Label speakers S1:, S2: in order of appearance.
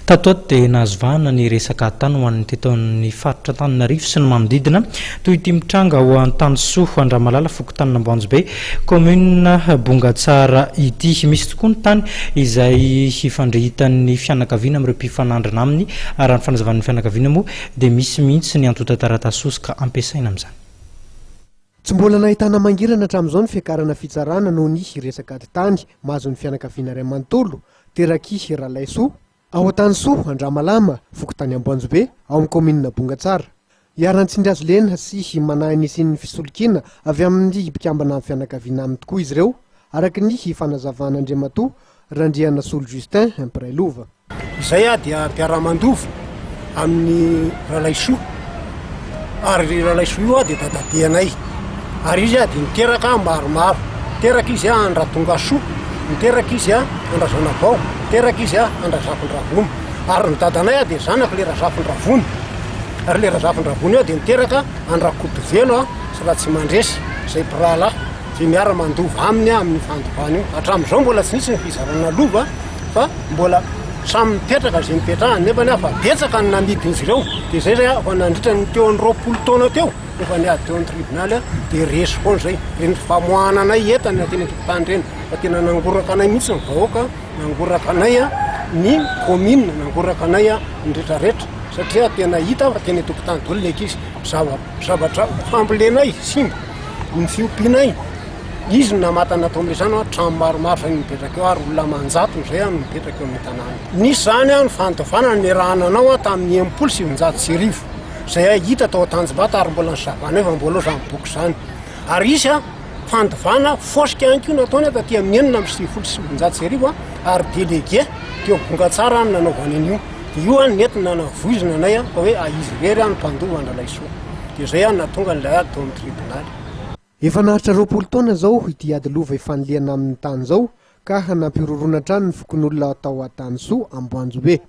S1: Tatoato dia nazovana ny resaka tany ho an'ny teto amin'ny faritra Antananarivo sy ny manodidina toy ity mitranga ho Antanosoa Andramalala fokontany Ambanijobe commune Bongatsara ity. Misy tokoa ny tany izay hifandrehitan'ny fianakaviana amin'ireo mpifanandrina aminy ary ny fanazavan'ny fianakaviana moa dia misy mihitsy ny antota taratasy ka ampiasaina amin'izany.
S2: Tsy mbola nahitana mangirana hatramin'izao ny fiakarana fitsarana noho ny resaka tany mahazo ny fianakaviana iray manontolo Teraky Ralaisoa ao Antanosoa Andramalama fokontany Ambanijobe ao amin'ny commune Bongatsara. Iarahan-tsindry lena sy manahy ny isin'ny fisolokiana avy amin'ny mpikambana amin'ny fianakaviana aminy tokoa izy ireo araka ny fanazavana Andriamatoa Randriana Solo Justin Imprailova.
S3: Izay dia mpiara-mandova amin'ny Ralaisoa ary Ralaisoa io dia dadabeanay ary izy dia miteraka maromaro, miteraka izy Andratongasoa, miteraka izy Andrazanabao, miteraka izy Andrazafindravony ary ny dadanay dia zanaka le Razafindravony ary le Razafindravony dia miteraka Andrakotovelo sy Ratsimandresy izay pirala izay miara-mandova aminy amin'ny fandovana io. Hatramin'izao mbola tsy nisy ny fizarana lova fa mbola samy mipetraka izay mipetrahany nefa nefa betsaka ny namidin'izy ireo dia izay zay fa nandritra ny teo ny 20 taona teo efa niady teo amin'ny tribonaly dia resy foana izay reny famoahana anay entany teny an-tokotany reny fa tena nangoraka anay mihitsy ny vahoaka, nangoraka anay ny commune, nangoraka anay ny rehetrarehetra satria tena hita fa teny an-tokotany daholo ilay izy zavatra fambolenay simba ny fiompianay izy no namatana tao amin'izany trano maromaro izay mipetraka eo ary olona manjato izay no mipetraka eo amin'ny tanàna. Nisy zany ny fandovana ny rahana anao tamin'ny 1990 izay hita tao Tanjobata ary mbola ny savana efa mbola izany boky izany. Ary isy fandovana fosika ihany koa nataony taty amin'ny 1990 ary délégué teo Bongatsara ny nanaovany an'io. Dia io nentina navoizina anay fa hoe izy rery ny mpandova Ralaisoa. Dia izay natonga ilay ady tao amin'ny tribonaly.
S2: Efa naharitra 20 taona zao ity ady lova ifaniliana amin'ny tany zao ka nampirorona trano ny fokon'olona tao Antanosoa Ambanijobe.